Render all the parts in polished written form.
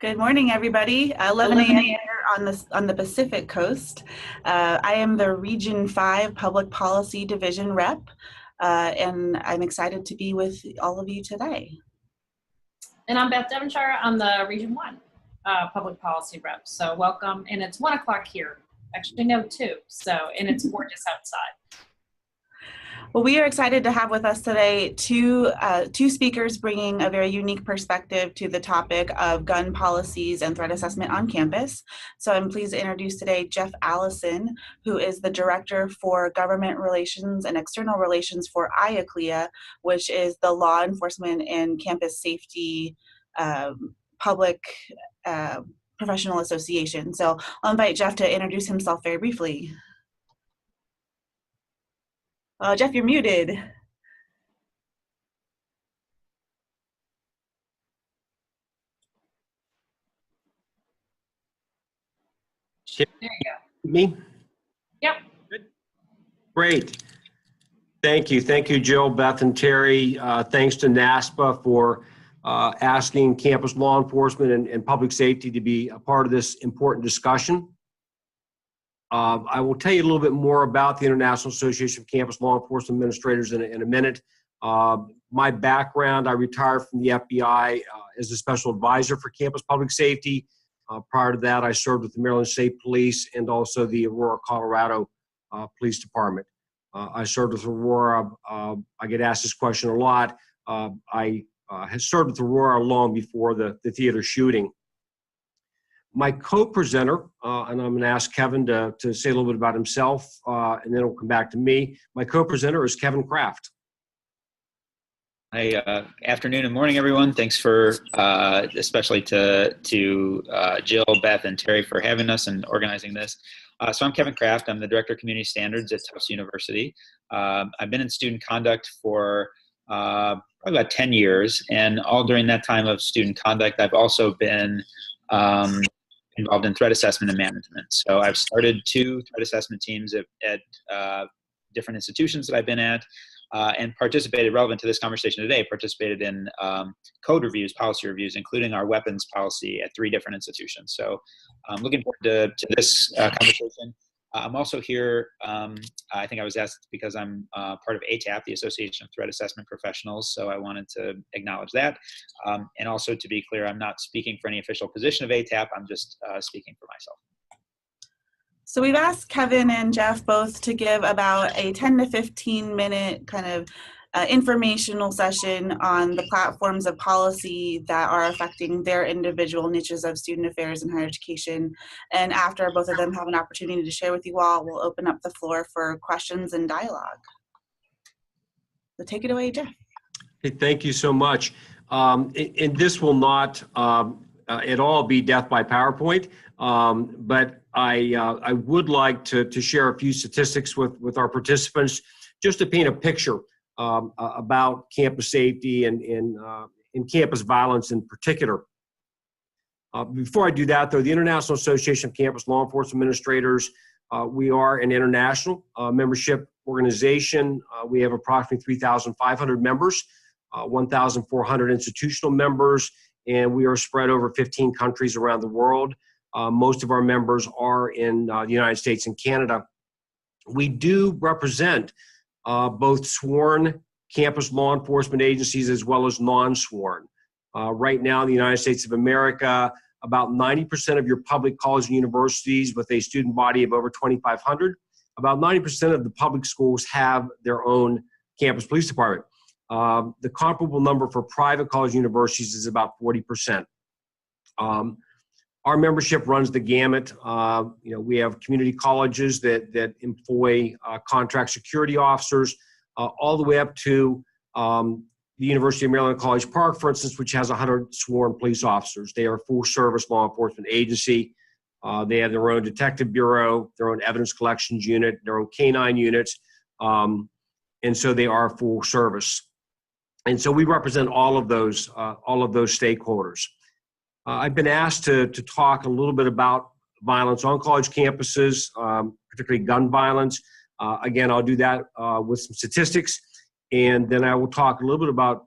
Good morning, everybody. 11 a.m. here on the Pacific Coast. I am the Region 5 Public Policy Division rep, and I'm excited to be with all of you today. And I'm Beth Devonshire. I'm the Region 1 Public Policy rep. So welcome. And it's 1 o'clock here. Actually, no, 2. And it's gorgeous outside. Well, we are excited to have with us today two speakers bringing a very unique perspective to the topic of gun policies and threat assessment on campus. So I'm pleased to introduce today Jeff Allison, who is the Director for Government Relations and External Relations for IACLEA, which is the law enforcement and campus safety public professional association. So I'll invite Jeff to introduce himself very briefly. Jeff, you're muted. There you go. Me? Yep. Good. Great. Thank you. Thank you, Jill, Beth, and Terry. Thanks to NASPA for asking campus law enforcement and public safety to be a part of this important discussion. I will tell you a little bit more about the International Association of Campus Law Enforcement Administrators in a minute. My background, I retired from the FBI as a special advisor for campus public safety. Prior to that, I served with the Maryland State Police and also the Aurora, Colorado Police Department. I served with Aurora. I get asked this question a lot. I had served with Aurora long before the theater shooting. My co-presenter, and I'm going to ask Kevin to say a little bit about himself, and then it'll come back to me. My co-presenter is Kevin Kraft. Hi, afternoon and morning, everyone. Thanks for, especially to Jill, Beth, and Terry for having us and organizing this. So I'm Kevin Kraft. I'm the Director of Community Standards at Tufts University. I've been in student conduct for probably about 10 years, and all during that time of student conduct, I've also been involved in threat assessment and management. So I've started 2 threat assessment teams at different institutions that I've been at, and participated, relevant to this conversation today, participated in code reviews, policy reviews, including our weapons policy at 3 different institutions. So I'm looking forward to this conversation. I'm also here, I think I was asked because I'm part of ATAP, the Association of Threat Assessment Professionals, so I wanted to acknowledge that. And also, to be clear, I'm not speaking for any official position of ATAP, I'm just speaking for myself. So we've asked Kevin and Jeff both to give about a 10 to 15 minute kind of informational session on the platforms of policy that are affecting their individual niches of student affairs and higher education. And after both of them have an opportunity to share with you all, we'll open up the floor for questions and dialogue. So take it away, Jeff. Hey, thank you so much. And this will not at all be death by PowerPoint, but I would like to share a few statistics with our participants just to paint a picture about campus safety and campus violence in particular. Before I do that, though, the International Association of Campus Law Enforcement Administrators, we are an international membership organization. We have approximately 3,500 members, 1,400 institutional members, and we are spread over 15 countries around the world. Most of our members are in the United States and Canada. We do represent both sworn campus law enforcement agencies as well as non-sworn. Right now in the United States of America, about 90% of your public colleges and universities with a student body of over 2,500, about 90% of the public schools have their own campus police department. The comparable number for private college universities is about 40%. Our membership runs the gamut. We have community colleges that employ contract security officers, all the way up to the University of Maryland College Park, for instance, which has 100 sworn police officers. They are a full-service law enforcement agency. They have their own detective bureau, their own evidence collections unit, their own canine units, and so they are full service. And so we represent all of those stakeholders. I've been asked to talk a little bit about violence on college campuses, particularly gun violence. Again, I'll do that with some statistics, and then I will talk a little bit about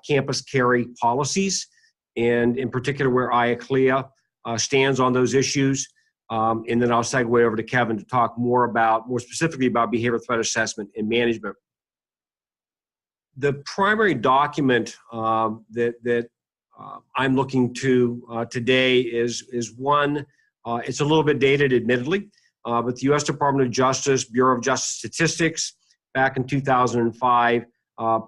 campus carry policies and in particular where IACLEA stands on those issues. And then I'll segue over to Kevin to talk more specifically about behavior threat assessment and management. The primary document that I'm looking to today is one, it's a little bit dated admittedly, but the U.S. Department of Justice, Bureau of Justice Statistics, back in 2005,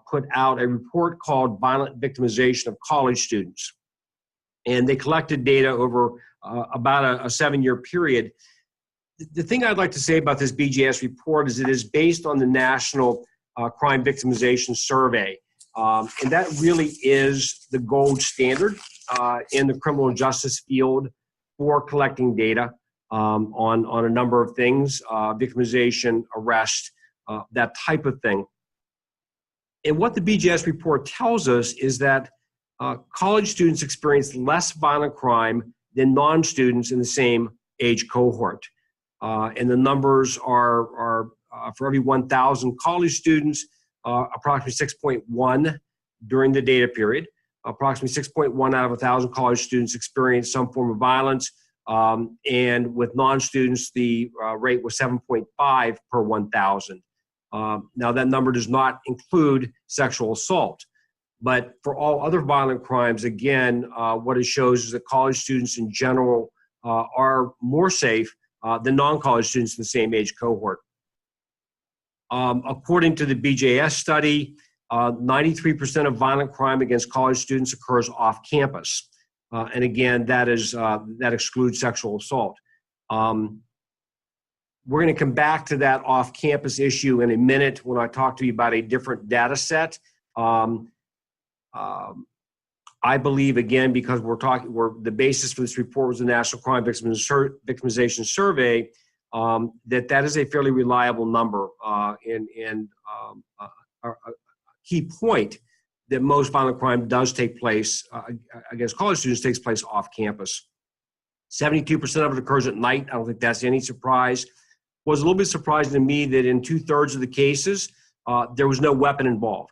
put out a report called Violent Victimization of College Students. And they collected data over about a 7-year period. The thing I'd like to say about this BJS report is it is based on the National Crime Victimization Survey. And that really is the gold standard in the criminal justice field for collecting data on a number of things, victimization, arrest, that type of thing. And what the BJS report tells us is that college students experience less violent crime than non-students in the same age cohort. And the numbers are for every 1,000 college students, approximately 6.1 during the data period. Approximately 6.1 out of 1,000 college students experience some form of violence. And with non-students, the rate was 7.5 per 1,000. Now, that number does not include sexual assault. But for all other violent crimes, again, what it shows is that college students in general are more safe than non-college students in the same age cohort. According to the BJS study, 93% of violent crime against college students occurs off campus. And again, that excludes sexual assault. We're going to come back to that off-campus issue in a minute when I talk to you about a different data set. I believe, again, because the basis for this report was the National Crime Victimization Survey, that is a fairly reliable number and a key point that most violent crime does take place against college students takes place off campus. 72% of it occurs at night. I don't think that's any surprise. Was a little bit surprising to me that in 2/3 of the cases, there was no weapon involved.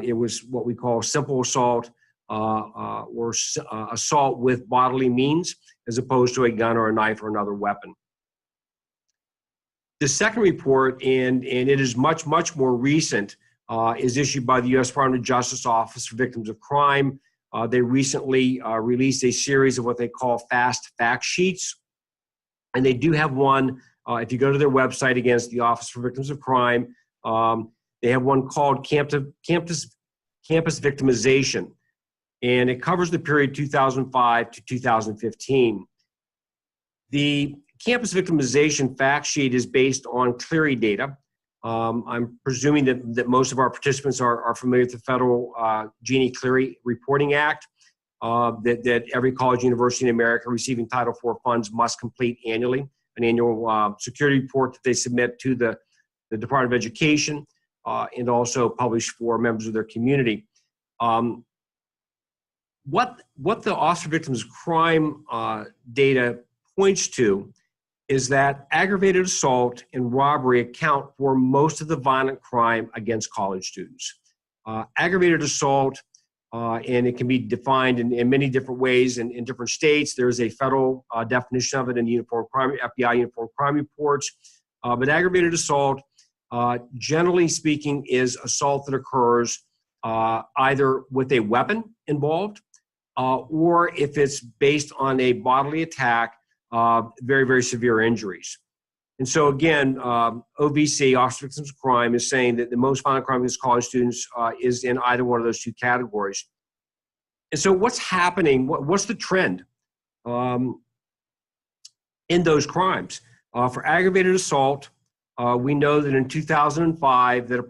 It was what we call simple assault or assault with bodily means, as opposed to a gun or a knife or another weapon. The second report, and it is much, much more recent, is issued by the U.S. Department of Justice Office for Victims of Crime. They recently released a series of what they call fast fact sheets. And they do have one, if you go to their website, against the Office for Victims of Crime, they have one called Campus Victimization. And it covers the period 2005 to 2015. The Campus Victimization fact sheet is based on Clery data. I'm presuming that most of our participants are familiar with the federal Genie-Clery Reporting Act, that every college university in America receiving Title IV funds must complete annually, an annual security report that they submit to the Department of Education and also publish for members of their community. What the Office for Victims of Crime data points to is that aggravated assault and robbery account for most of the violent crime against college students. Aggravated assault, and it can be defined in many different ways in different states. There's a federal definition of it in the FBI Uniform Crime Reports. But aggravated assault, generally speaking, is assault that occurs either with a weapon involved or if it's based on a bodily attack, very, very severe injuries. And so again, OVC, Office for Victims of Crime, is saying that the most violent crime against college students is in either one of those two categories. And so what's happening, what's the trend in those crimes? For aggravated assault, we know that in 2005, that but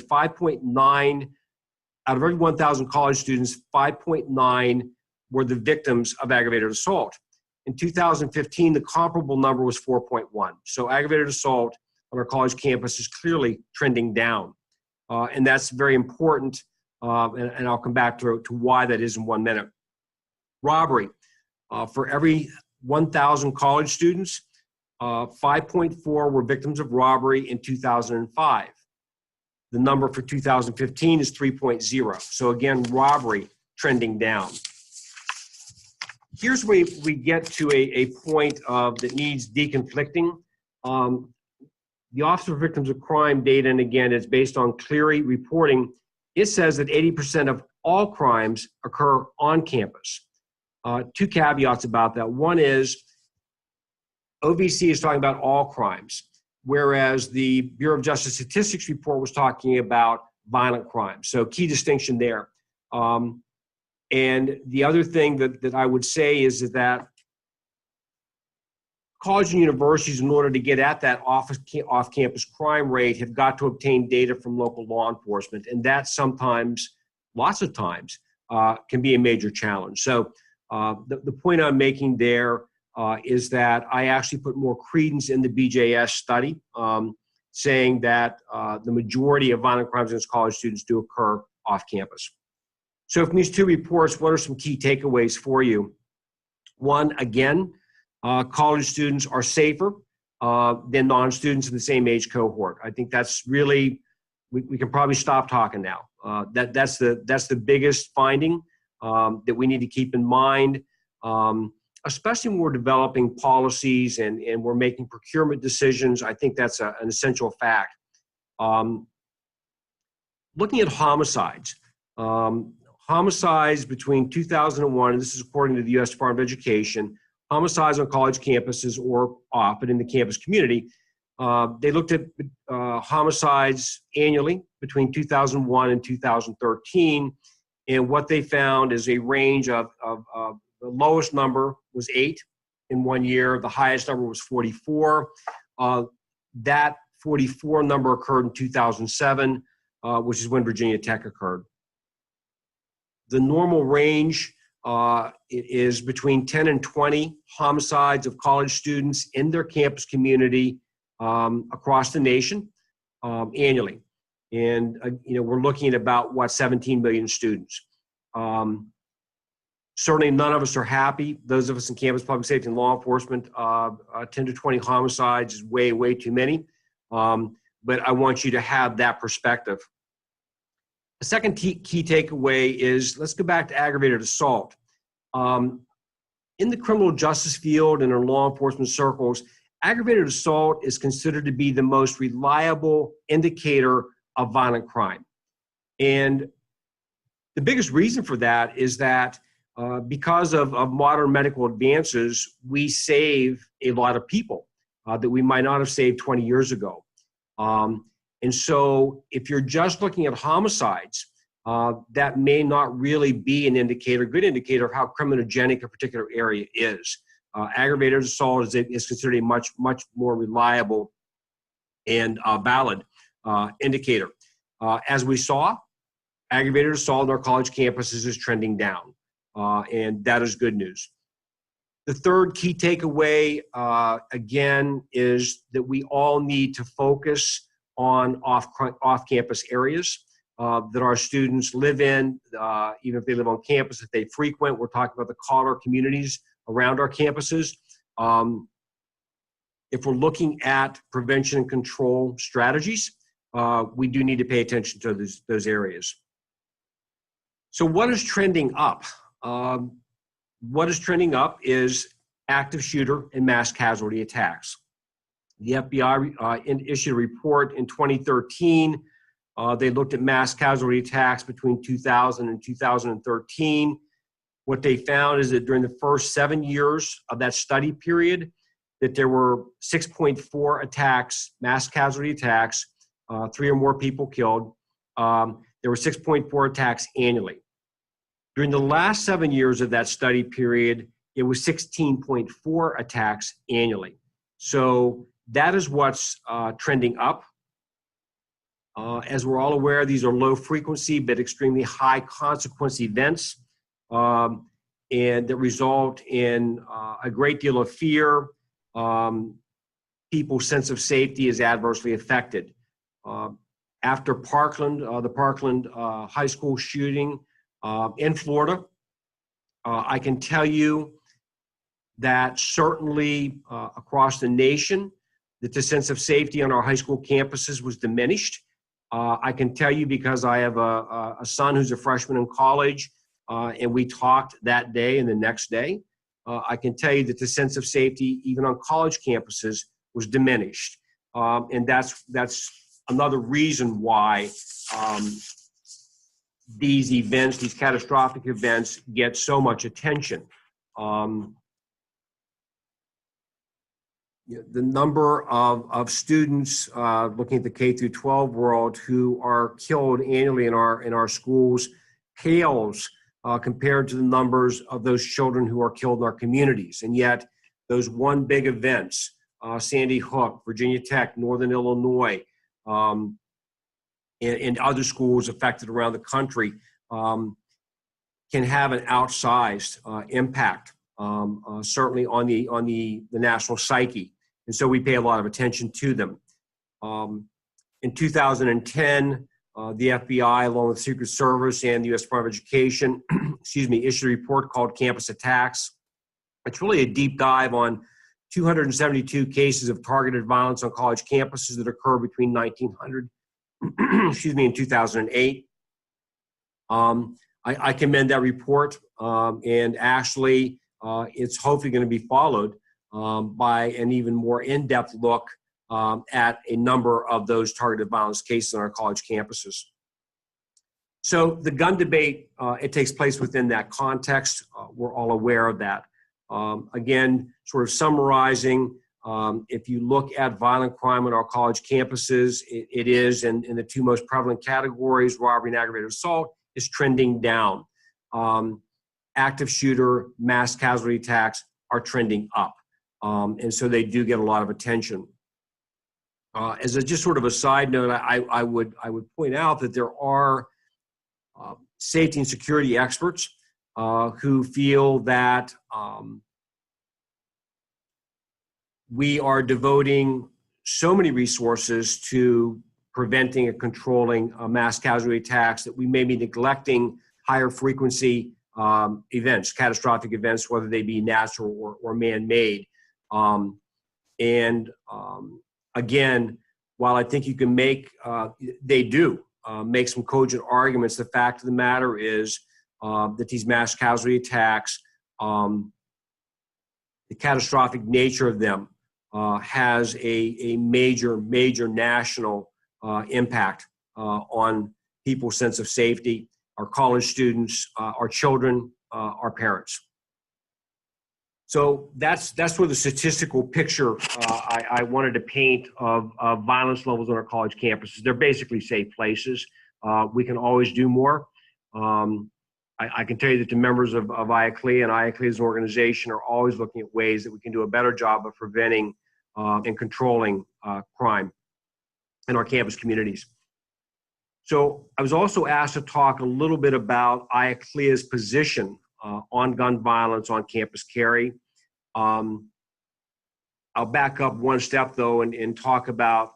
5.9 out of every 1,000 college students, 5.9 were the victims of aggravated assault. In 2015, the comparable number was 4.1. So aggravated assault on our college campus is clearly trending down. And that's very important, and I'll come back to why that is in 1 minute. Robbery. For every 1,000 college students, 5.4 were victims of robbery in 2005. The number for 2015 is 3.0. So again, robbery trending down. Here's where we get to a point that needs deconflicting. The Office of Victims of Crime data, and again, it's based on Clery reporting. It says that 80% of all crimes occur on campus. Two caveats about that. One is OVC is talking about all crimes, whereas the Bureau of Justice Statistics report was talking about violent crimes. So key distinction there. And the other thing that I would say is that colleges and universities, in order to get at that off-campus crime rate, have got to obtain data from local law enforcement. And that sometimes, lots of times, can be a major challenge. So the point I'm making there is that I actually put more credence in the BJS study, saying that the majority of violent crimes against college students do occur off campus. So from these two reports, what are some key takeaways for you? One, again, college students are safer than non-students in the same age cohort. I think that's really, we can probably stop talking now. That's the biggest finding that we need to keep in mind, especially when we're developing policies and we're making procurement decisions. I think that's an essential fact. Looking at homicides. Homicides between 2001, and this is according to the U.S. Department of Education, homicides on college campuses or off, but in the campus community, they looked at homicides annually between 2001 and 2013, and what they found is a range of the lowest number was 8 in 1 year, the highest number was 44. That 44 number occurred in 2007, which is when Virginia Tech occurred. The normal range it is between 10 and 20 homicides of college students in their campus community across the nation annually. And we're looking at about 17 million students. Certainly none of us are happy. Those of us in campus public safety and law enforcement, 10 to 20 homicides is way, way too many. But I want you to have that perspective. The second key takeaway is, let's go back to aggravated assault. In the criminal justice field and in law enforcement circles, aggravated assault is considered to be the most reliable indicator of violent crime. And the biggest reason for that is that because of modern medical advances, we save a lot of people that we might not have saved 20 years ago. And so if you're just looking at homicides, that may not really be an indicator, good indicator of how criminogenic a particular area is. Aggravated assault is considered a much, much more reliable and valid indicator. As we saw, aggravated assault on our college campuses is trending down, and that is good news. The third key takeaway, again, is that we all need to focus on off-campus areas that our students live in, even if they live on campus, that they frequent. We're talking about the collar communities around our campuses. If we're looking at prevention and control strategies, we do need to pay attention to those areas. So what is trending up? What is trending up is active shooter and mass casualty attacks. The FBI issued a report in 2013. They looked at mass casualty attacks between 2000 and 2013. What they found is that during the first 7 years of that study period, that there were 6.4 attacks, mass casualty attacks, 3 or more people killed. There were 6.4 attacks annually. During the last 7 years of that study period, it was 16.4 attacks annually. So that is what's trending up. As we're all aware, these are low frequency but extremely high consequence events, and that result in a great deal of fear. People's sense of safety is adversely affected. After Parkland, the Parkland high school shooting in Florida, I can tell you that certainly across the nation, that the sense of safety on our high school campuses was diminished. I can tell you because I have a son who's a freshman in college, and we talked that day and the next day, I can tell you that the sense of safety, even on college campuses, was diminished. And that's another reason why these events, these catastrophic events, get so much attention. The number of students looking at the K through 12 world who are killed annually in our schools pales compared to the numbers of those children who are killed in our communities. And yet, those one big events, Sandy Hook, Virginia Tech, Northern Illinois, and other schools affected around the country, can have an outsized impact, certainly on the national psyche. And so we pay a lot of attention to them. In 2010, the FBI, along with the Secret Service and the U.S. Department of Education, issued a report called Campus Attacks. It's really a deep dive on 272 cases of targeted violence on college campuses that occurred between 1900 and 2008. I commend that report, and actually it's hopefully going to be followed by an even more in-depth look at a number of those targeted violence cases on our college campuses. So the gun debate, it takes place within that context. We're all aware of that. Again, sort of summarizing, if you look at violent crime on our college campuses, it is in the two most prevalent categories, robbery and aggravated assault, is trending down. Active shooter, mass casualty attacks are trending up. And so they do get a lot of attention. As a just sort of a side note, I would point out that there are safety and security experts who feel that we are devoting so many resources to preventing and controlling mass casualty attacks that we may be neglecting higher frequency events, catastrophic events, whether they be natural or man-made. Again, while I think you can make, they do make some cogent arguments, the fact of the matter is that these mass casualty attacks, the catastrophic nature of them has a major national impact on people's sense of safety, our college students, our children, our parents. So that's sort of the statistical picture I wanted to paint of violence levels on our college campuses. They're basically safe places. We can always do more. I can tell you that the members of IACLEA and IACLEA as an organization are always looking at ways that we can do a better job of preventing and controlling crime in our campus communities. So I was also asked to talk a little bit about IACLEA's position on gun violence on campus carry. I'll back up one step though and talk about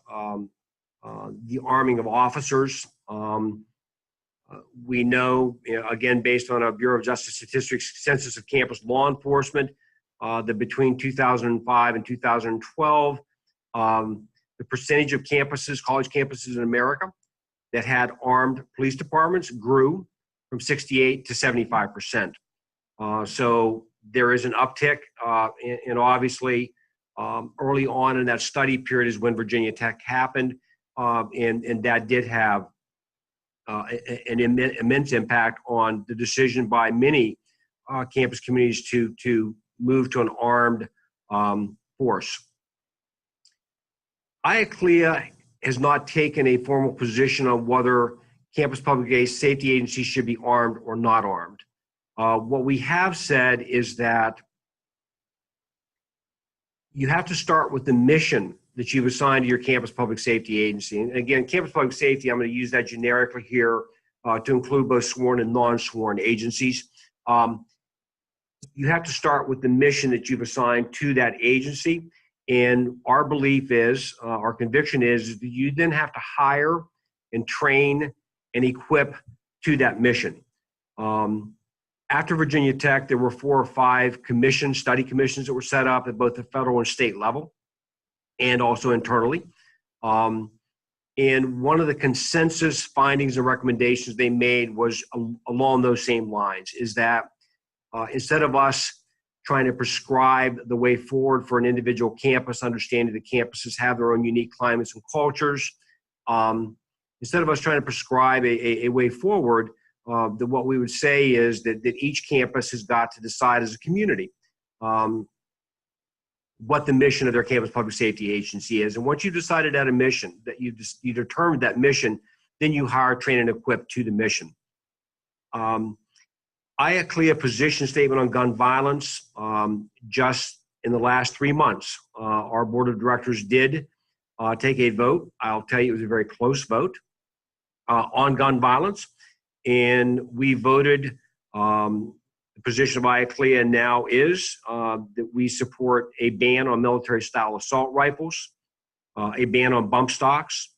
the arming of officers. We know, again, based on a Bureau of Justice Statistics census of campus law enforcement, that between 2005 and 2012, the percentage of campuses, college campuses in America, that had armed police departments grew from 68 to 75%. So there is an uptick, and obviously early on in that study period is when Virginia Tech happened, and that did have an immense impact on the decision by many campus communities to move to an armed force. IACLEA has not taken a formal position on whether campus public safety agencies should be armed or not armed. What we have said is that you have to start with the mission that you've assigned to your campus public safety agency. And again, campus public safety, I'm going to use that generically here to include both sworn and non-sworn agencies. You have to start with the mission that you've assigned to that agency. And our belief is, our conviction is that you then have to hire and train and equip to that mission. After Virginia Tech, there were 4 or 5 commissions, study commissions that were set up at both the federal and state level, and also internally. And one of the consensus findings and recommendations they made was along those same lines, is that instead of us trying to prescribe the way forward for an individual campus, understanding that campuses have their own unique climates and cultures, instead of us trying to prescribe a way forward, that what we would say is that each campus has got to decide as a community what the mission of their campus public safety agency is. And once you've decided that a mission, that you determined that mission, then you hire, train, and equip to the mission. IACLEA position statement on gun violence, just in the last 3 months, our board of directors did take a vote. I'll tell you, it was a very close vote on gun violence. And we voted, the position of IACLEA now is that we support a ban on military-style assault rifles, a ban on bump stocks.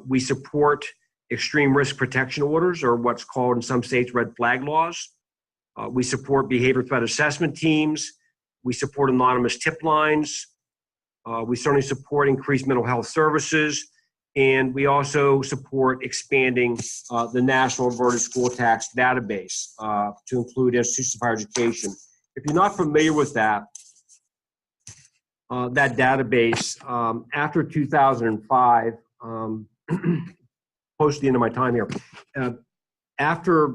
We support extreme risk protection orders, or what's called in some states red flag laws. We support behavior threat assessment teams. We support anonymous tip lines. We certainly support increased mental health services. And we also support expanding the National Averted School Attacks database to include institutions of higher education. If you're not familiar with that database, after 2005, close to the end of my time here, after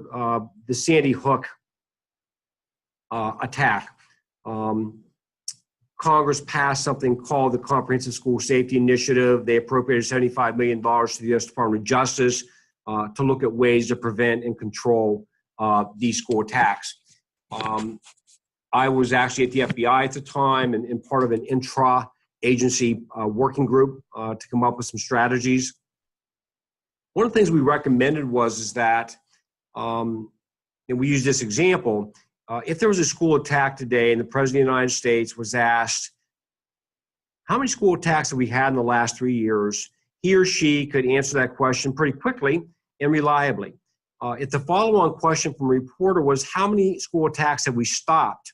the Sandy Hook attack, Congress passed something called the Comprehensive School Safety Initiative. They appropriated $75 million to the U.S. Department of Justice to look at ways to prevent and control these school attacks. I was actually at the FBI at the time and part of an intra-agency working group to come up with some strategies. One of the things we recommended is that, and we use this example, if there was a school attack today and the President of the United States was asked, how many school attacks have we had in the last 3 years? He or she could answer that question pretty quickly and reliably. If the follow-on question from a reporter was, how many school attacks have we stopped?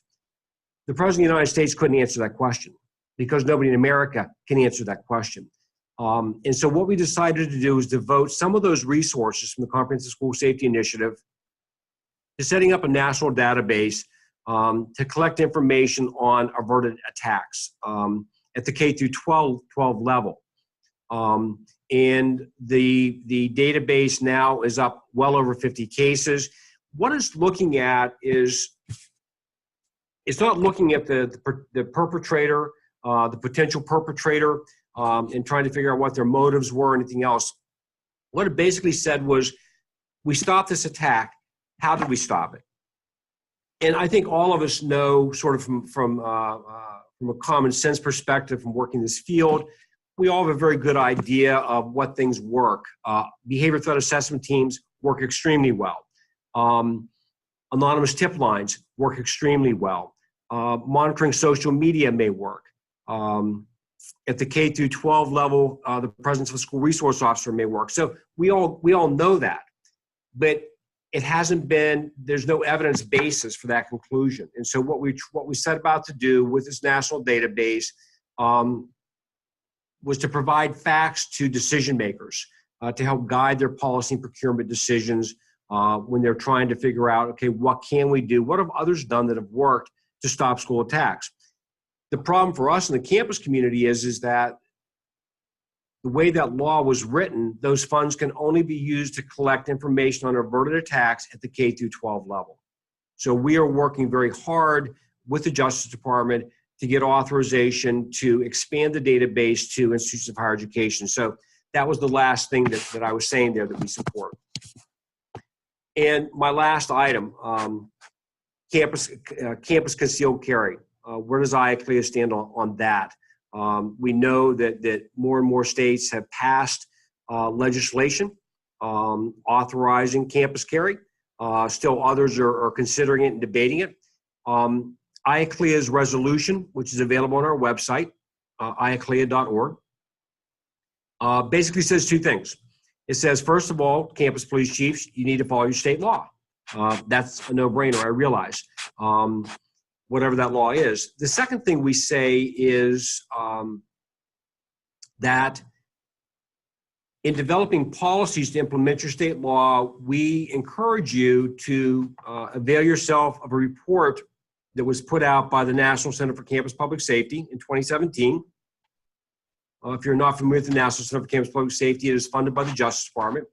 The President of the United States couldn't answer that question because nobody in America can answer that question. And so what we decided to do is devote some of those resources from the Comprehensive School Safety Initiative to setting up a national database to collect information on averted attacks at the K through 12 level. And the database now is up well over 50 cases. What it's looking at is, it's not looking at the perpetrator, the potential perpetrator, and trying to figure out what their motives were or anything else. What it basically said was, we stopped this attack. How did we stop it? And I think all of us know, sort of from a common sense perspective, from working this field, we all have a very good idea of what things work. Behavior threat assessment teams work extremely well. Anonymous tip lines work extremely well. Monitoring social media may work. At the K through 12 level, the presence of a school resource officer may work. So we all know that, but it hasn't been, there's no evidence basis for that conclusion. And so what we set about to do with this national database was to provide facts to decision makers to help guide their policy and procurement decisions when they're trying to figure out, okay, what can we do? What have others done that have worked to stop school attacks? The problem for us in the campus community is that the way that law was written, those funds can only be used to collect information on averted attacks at the K through 12 level. So we are working very hard with the Justice Department to get authorization to expand the database to institutions of higher education. So that was the last thing that I was saying there that we support. And my last item, campus concealed carry. Where does IACLEA stand on that? We know that more and more states have passed legislation authorizing campus carry. Still others are considering it and debating it. IACLEA's resolution, which is available on our website, iaclea.org, basically says two things. It says, first of all, campus police chiefs, you need to follow your state law. That's a no-brainer, I realize. Whatever that law is. The second thing we say is that in developing policies to implement your state law, we encourage you to avail yourself of a report that was put out by the National Center for Campus Public Safety in 2017. If you're not familiar with the National Center for Campus Public Safety, it is funded by the Justice Department.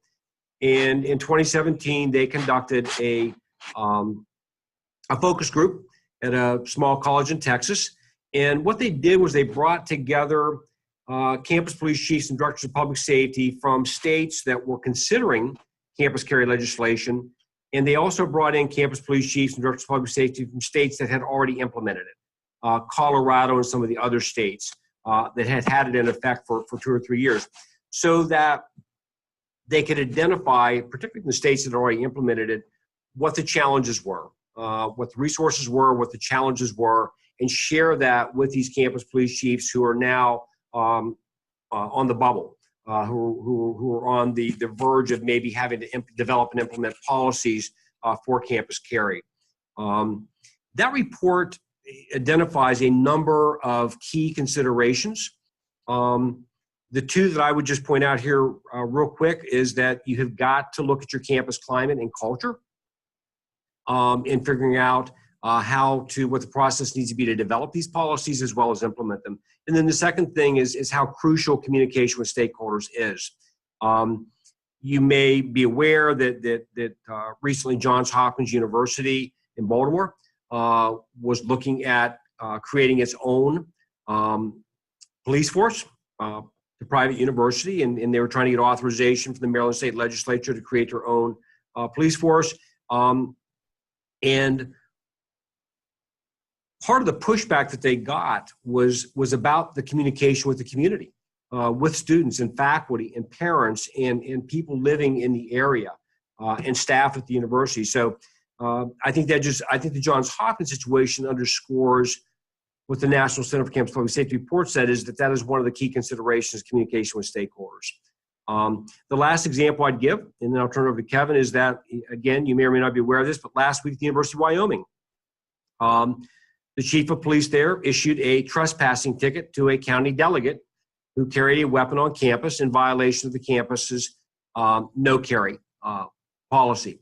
And in 2017, they conducted a focus group at a small college in Texas. And what they did was they brought together campus police chiefs and directors of public safety from states that were considering campus carry legislation. And they also brought in campus police chiefs and directors of public safety from states that had already implemented it, Colorado and some of the other states that had had it in effect for 2 or 3 years, so that they could identify, particularly in the states that had already implemented it, what the challenges were, what the resources were, what the challenges were, and share that with these campus police chiefs who are now on the bubble, who are on the verge of maybe having to develop and implement policies for campus carry. That report identifies a number of key considerations. The two that I would just point out here real quick is that you have got to look at your campus climate and culture in figuring out what the process needs to be to develop these policies as well as implement them. And then the second thing is how crucial communication with stakeholders is. You may be aware that recently Johns Hopkins University in Baltimore was looking at creating its own police force, the private university, and they were trying to get authorization from the Maryland State Legislature to create their own police force. And part of the pushback that they got was about the communication with the community, with students and faculty and parents and people living in the area and staff at the university. So I think the Johns Hopkins situation underscores what the National Center for Campus Public Safety report said, is that is one of the key considerations, communication with stakeholders. The last example I'd give, and then I'll turn it over to Kevin, is that, again, you may or may not be aware of this, but last week at the University of Wyoming, the chief of police there issued a trespassing ticket to a county delegate who carried a weapon on campus in violation of the campus's no carry policy.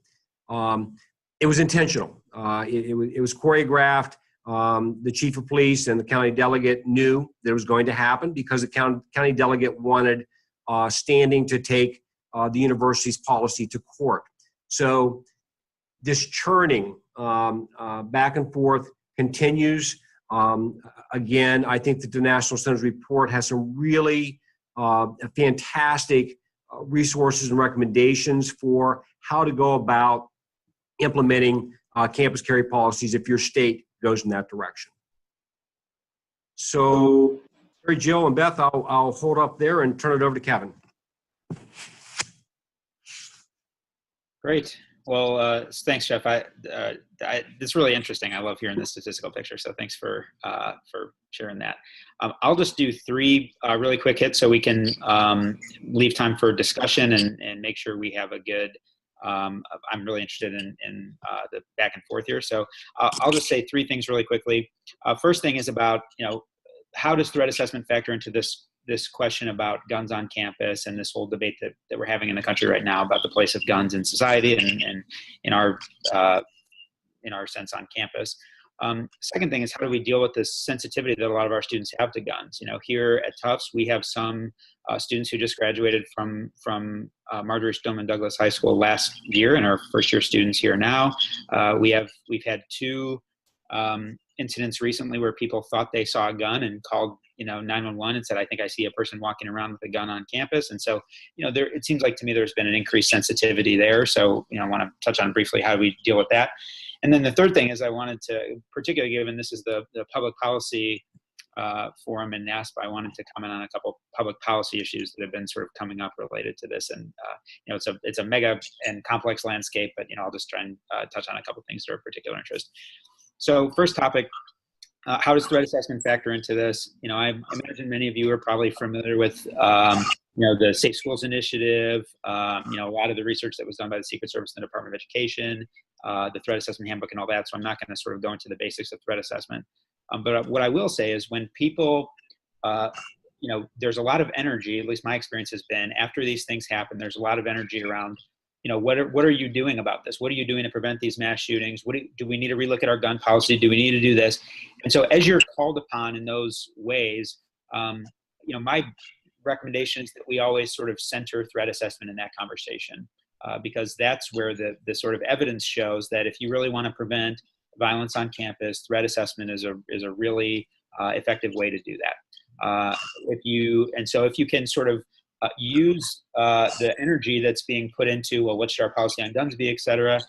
It was intentional. It was choreographed. The chief of police and the county delegate knew that it was going to happen because the county delegate wanted standing to take the university's policy to court. So this churning back and forth continues. Again, I think that the National Center's report has some really fantastic resources and recommendations for how to go about implementing campus carry policies if your state goes in that direction. So, Terry, Jill, and Beth, I'll hold up there and turn it over to Kevin. Great. Well, thanks, Jeff. It's really interesting. I love hearing the statistical picture. So thanks for sharing that. I'll just do 3 really quick hits so we can leave time for discussion and make sure we have a good. I'm really interested in the back and forth here. So I'll just say 3 things really quickly. First thing is about, how does threat assessment factor into this question about guns on campus and this whole debate that we're having in the country right now about the place of guns in society and in our sense on campus. Second thing is, how do we deal with this sensitivity that a lot of our students have to guns? Here at Tufts, we have some students who just graduated from Marjorie Stoneman Douglas High School last year and are first-year students here now. We've had 2 incidents recently where people thought they saw a gun and called 911 and said, I think I see a person walking around with a gun on campus. And so, it seems like to me there's been an increased sensitivity there. So, I want to touch on briefly how we deal with that. And then the third thing is I wanted to, particularly given this is the public policy forum in NASPA, I wanted to comment on a couple public policy issues that have been sort of coming up related to this. And, it's a mega and complex landscape, but, I'll just try and touch on a couple things that are of particular interest. So first topic, how does threat assessment factor into this? I imagine many of you are probably familiar with, the Safe Schools Initiative, a lot of the research that was done by the Secret Service and the Department of Education, the Threat Assessment Handbook and all that. So I'm not going to sort of go into the basics of threat assessment. But what I will say is when people, there's a lot of energy, at least my experience has been, after these things happen, there's a lot of energy around, what are you doing about this? What are you doing to prevent these mass shootings? Do we need to relook at our gun policy? Do we need to do this? And so as you're called upon in those ways, my recommendation is that we always sort of center threat assessment in that conversation, because that's where the sort of evidence shows that if you really want to prevent violence on campus, threat assessment is a really effective way to do that. If you can sort of use the energy that's being put into, well, what should our policy on guns be, et cetera,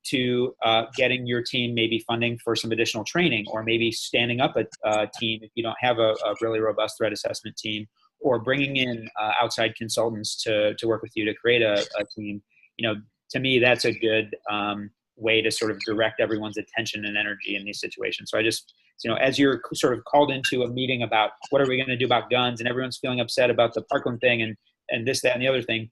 to getting your team maybe funding for some additional training, or maybe standing up a team if you don't have a really robust threat assessment team, or bringing in outside consultants to work with you to create a team. To me, that's a good way to sort of direct everyone's attention and energy in these situations. So I just, as you're sort of called into a meeting about what are we going to do about guns, and everyone's feeling upset about the Parkland thing and this, that, and the other thing,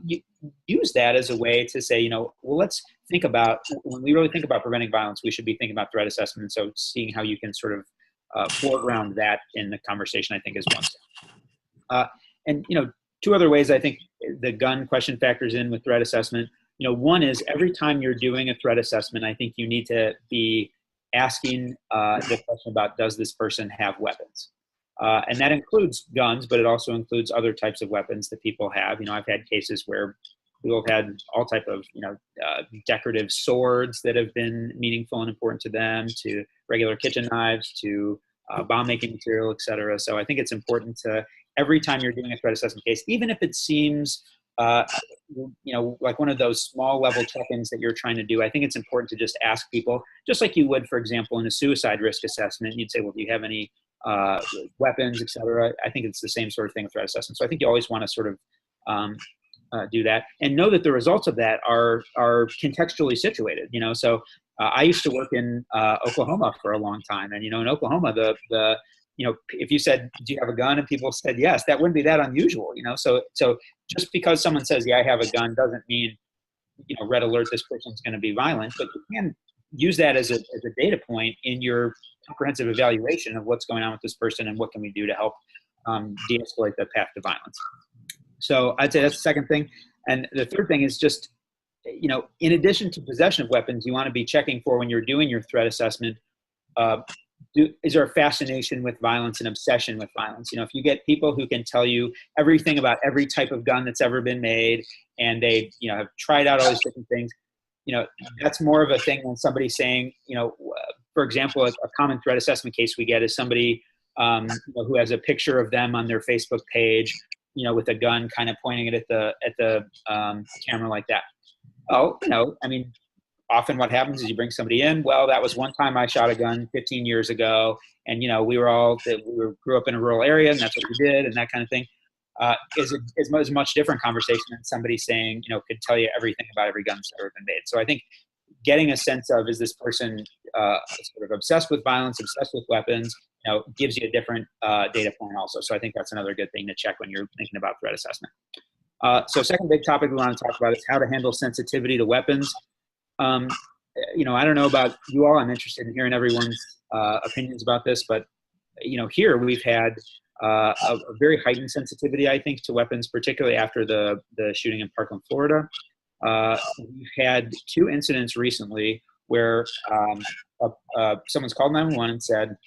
you use that as a way to say, well, let's think about, when we really think about preventing violence, we should be thinking about threat assessment. And so seeing how you can sort of foreground that in the conversation, I think, is one step. And two other ways I think the gun question factors in with threat assessment. One is every time you're doing a threat assessment, I think you need to be asking the question about, does this person have weapons? And that includes guns, but it also includes other types of weapons that people have. I've had cases where people have had all type of, decorative swords that have been meaningful and important to them, to regular kitchen knives, to bomb making material, et cetera. So I think it's important to, every time you're doing a threat assessment case, even if it seems, like one of those small level check-ins that you're trying to do, I think it's important to just ask people, just like you would, for example, in a suicide risk assessment. You'd say, well, do you have any weapons, et cetera? I think it's the same sort of thing with threat assessment. So I think you always want to sort of do that, and know that the results of that are contextually situated. So I used to work in Oklahoma for a long time, and in Oklahoma, the if you said, do you have a gun, and people said yes, that wouldn't be that unusual. So just because someone says, yeah, I have a gun, doesn't mean, red alert, this person's going to be violent. But you can use that as a data point in your comprehensive evaluation of what's going on with this person and what can we do to help de-escalate the path to violence. So I'd say that's the second thing. And the third thing is just, in addition to possession of weapons, you want to be checking for, when you're doing your threat assessment, is there a fascination with violence and obsession with violence? If you get people who can tell you everything about every type of gun that's ever been made, and they, have tried out all these different things, that's more of a thing than somebody saying, for example, a common threat assessment case we get is somebody who has a picture of them on their Facebook page, with a gun kind of pointing it at the camera like that. Oh, often what happens is you bring somebody in. Well, that was one time I shot a gun 15 years ago, and we grew up in a rural area, and that's what we did, and that kind of thing. Is a much different conversation than somebody saying, could tell you everything about every gun that's ever been made. So I think getting a sense of, is this person sort of obsessed with violence, obsessed with weapons, gives you a different data point also. So I think that's another good thing to check when you're thinking about threat assessment. So second big topic we want to talk about is how to handle sensitivity to weapons. I don't know about you all. I'm interested in hearing everyone's opinions about this, but here we've had a very heightened sensitivity, I think, to weapons, particularly after the shooting in Parkland, Florida. We've had two incidents recently where someone's called 911 and said,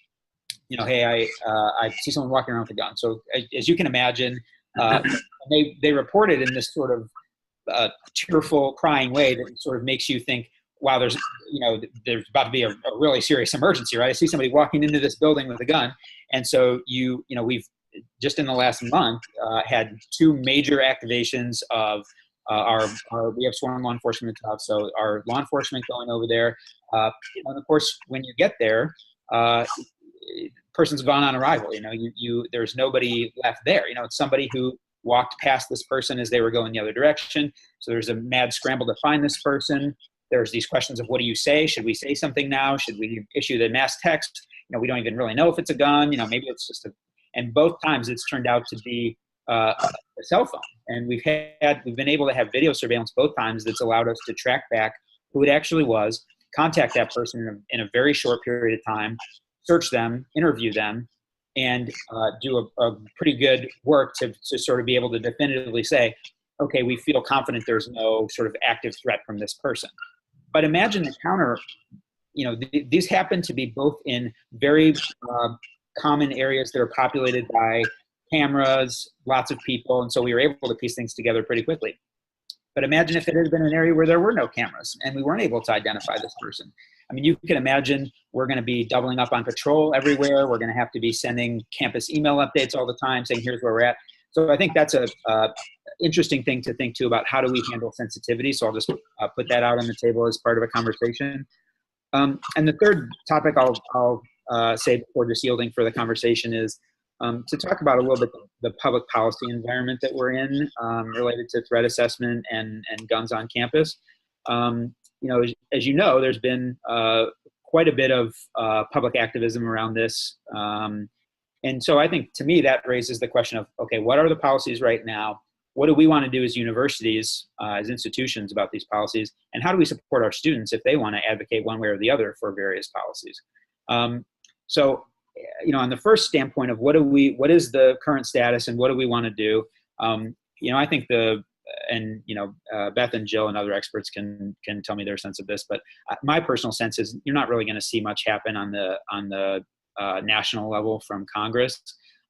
hey, I see someone walking around with a gun. So as you can imagine, they reported in this sort of tearful, crying way that sort of makes you think, wow, there's about to be a really serious emergency, right? I see somebody walking into this building with a gun. And so we've just in the last month had two major activations of we have sworn law enforcement in Tufts, so our law enforcement going over there. And of course, when you get there, person's gone on arrival. There's nobody left there. It's somebody who walked past this person as they were going the other direction. So there's a mad scramble to find this person. There's these questions of, what do you say? Should we say something now? Should we issue the mass text? We don't even really know if it's a gun. Maybe it's just and both times it's turned out to be a cell phone. And we've been able to have video surveillance both times that's allowed us to track back who it actually was, contact that person in a very short period of time, search them, interview them, and do a pretty good work to sort of be able to definitively say, okay, we feel confident there's no sort of active threat from this person. But imagine the counter, these happen to be both in very common areas that are populated by cameras, lots of people, and so we were able to piece things together pretty quickly. But imagine if it had been an area where there were no cameras and we weren't able to identify this person. I mean, you can imagine we're going to be doubling up on patrol everywhere. We're going to have to be sending campus email updates all the time saying, here's where we're at. So I think that's a interesting thing to think too about how do we handle sensitivity. So I'll just put that out on the table as part of a conversation. And the third topic I'll say before just yielding for the conversation is to talk about a little bit the public policy environment that we're in related to threat assessment and guns on campus. As you know, there's been quite a bit of public activism around this. And so I think to me that raises the question of, okay, what are the policies right now? What do we want to do as universities, as institutions about these policies? And how do we support our students if they want to advocate one way or the other for various policies? So on the first standpoint of what is the current status and what do we want to do? I think Beth and Jill and other experts can tell me their sense of this, but my personal sense is you're not really going to see much happen on the national level from Congress.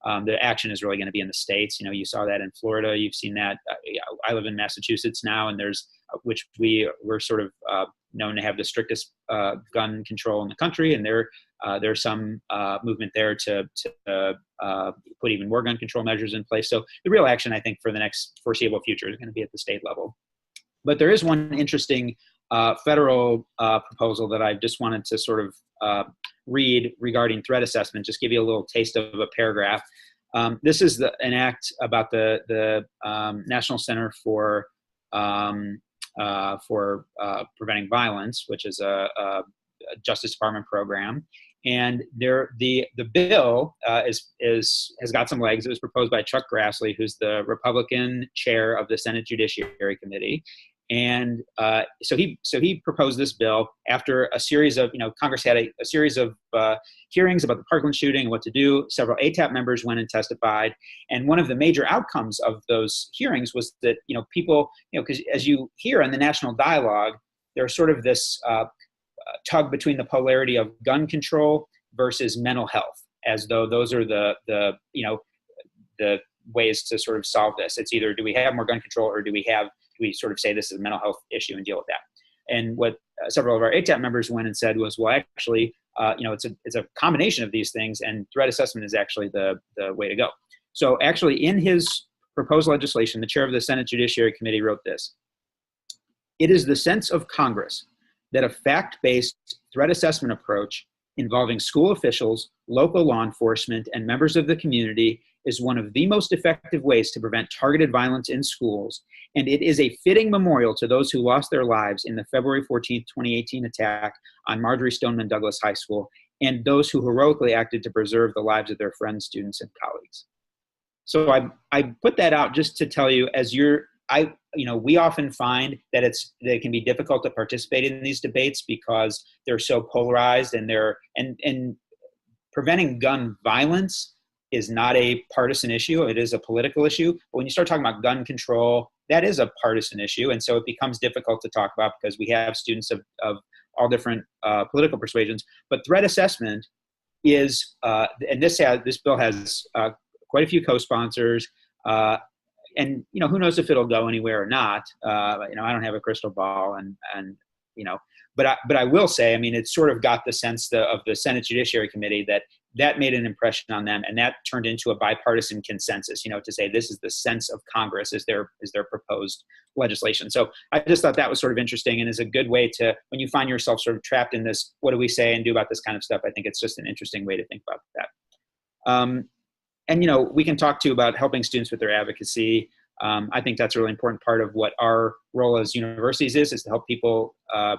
The action is really going to be in the states. You saw that in Florida. You've seen that. I live in Massachusetts now, and which we're sort of known to have the strictest gun control in the country, and there's some movement there to put even more gun control measures in place. So the real action, I think, for the next foreseeable future is going to be at the state level. But there is one interesting federal proposal that I just wanted to sort of read regarding threat assessment, just give you a little taste of a paragraph. This is an act about the National Center for Preventing Violence, which is a Justice Department program. And the bill has got some legs. It was proposed by Chuck Grassley, who's the Republican chair of the Senate Judiciary Committee. And so he proposed this bill after a series of, Congress had a series of hearings about the Parkland shooting and what to do. Several ATAP members went and testified. And one of the major outcomes of those hearings was that, people, because as you hear in the national dialogue, there's sort of this tug between the polarity of gun control versus mental health, as though those are the ways to sort of solve this. It's either do we have more gun control or do we sort of say this is a mental health issue and deal with that. And what several of our ATAP members went and said was, well, actually, it's a combination of these things, and threat assessment is actually the way to go. So actually, in his proposed legislation, the chair of the Senate Judiciary Committee wrote this: "It is the sense of Congress that a fact-based threat assessment approach involving school officials, local law enforcement, and members of the community is one of the most effective ways to prevent targeted violence in schools, and it is a fitting memorial to those who lost their lives in the February 14th, 2018 attack on Marjory Stoneman Douglas High School, and those who heroically acted to preserve the lives of their friends, students, and colleagues." So I put that out just to tell you, we often find that it can be difficult to participate in these debates because they're so polarized, and and preventing gun violence is not a partisan issue. It is a political issue. But when you start talking about gun control, that is a partisan issue. And so it becomes difficult to talk about because we have students of all different political persuasions. But threat assessment is, and this bill has quite a few co-sponsors, and who knows if it'll go anywhere or not. I don't have a crystal ball, but I will say, it's sort of got the sense of the Senate Judiciary Committee that made an impression on them, and that turned into a bipartisan consensus. To say this is the sense of Congress is their proposed legislation. So I just thought that was sort of interesting, and is a good way to, when you find yourself sort of trapped in this, what do we say and do about this kind of stuff? I think it's just an interesting way to think about that. And we can talk too about helping students with their advocacy. I think that's a really important part of what our role as universities is to help people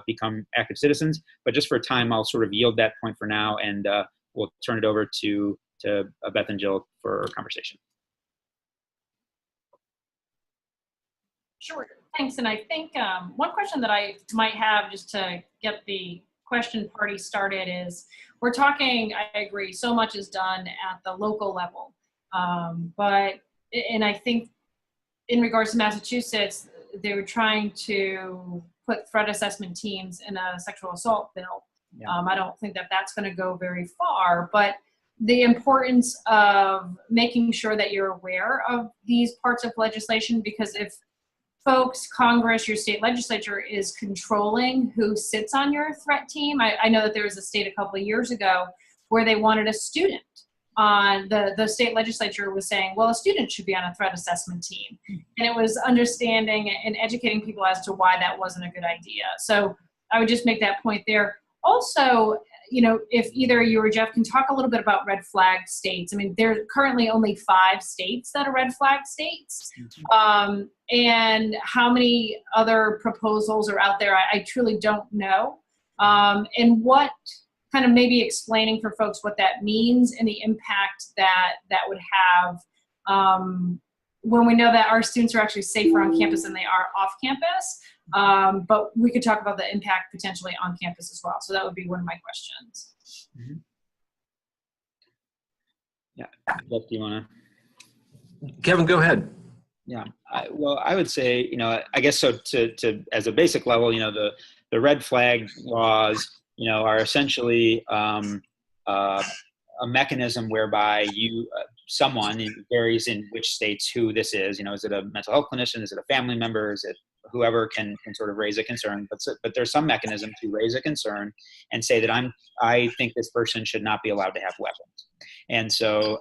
become active citizens. But just for time, I'll sort of yield that point for now, and we'll turn it over to Beth and Jill for a conversation. Sure, thanks. And I think one question that I might have, just to get the question party started is, we're talking, I agree, so much is done at the local level. And I think in regards to Massachusetts, they were trying to put threat assessment teams in a sexual assault bill. Yeah. I don't think that that's going to go very far, but the importance of making sure that you're aware of these parts of legislation, because if folks, Congress, your state legislature is controlling who sits on your threat team. I know that there was a state a couple of years ago where they wanted a student on the state legislature was saying, well, a student should be on a threat assessment team. And it was understanding and educating people as to why that wasn't a good idea. So I would just make that point there. Also, you know, if either you or Jeff can talk a little bit about red flag states. I mean, there are currently only 5 states that are red flag states. And how many other proposals are out there, I truly don't know. And what kind of maybe explaining for folks what that means and the impact that would have when we know that our students are actually safer on campus than they are off campus. But we could talk about the impact potentially on campus as well. So that would be one of my questions. Mm-hmm. Yeah, Jeff, do you want to? Kevin, go ahead. Yeah, well, I would say, you know, I guess so to as a basic level, you know, the red flag laws, you know, are essentially a mechanism whereby someone, it varies in which states who this is, you know, is it a mental health clinician, is it a family member, is it whoever can sort of raise a concern, but there's some mechanism to raise a concern and say that I think this person should not be allowed to have weapons. And so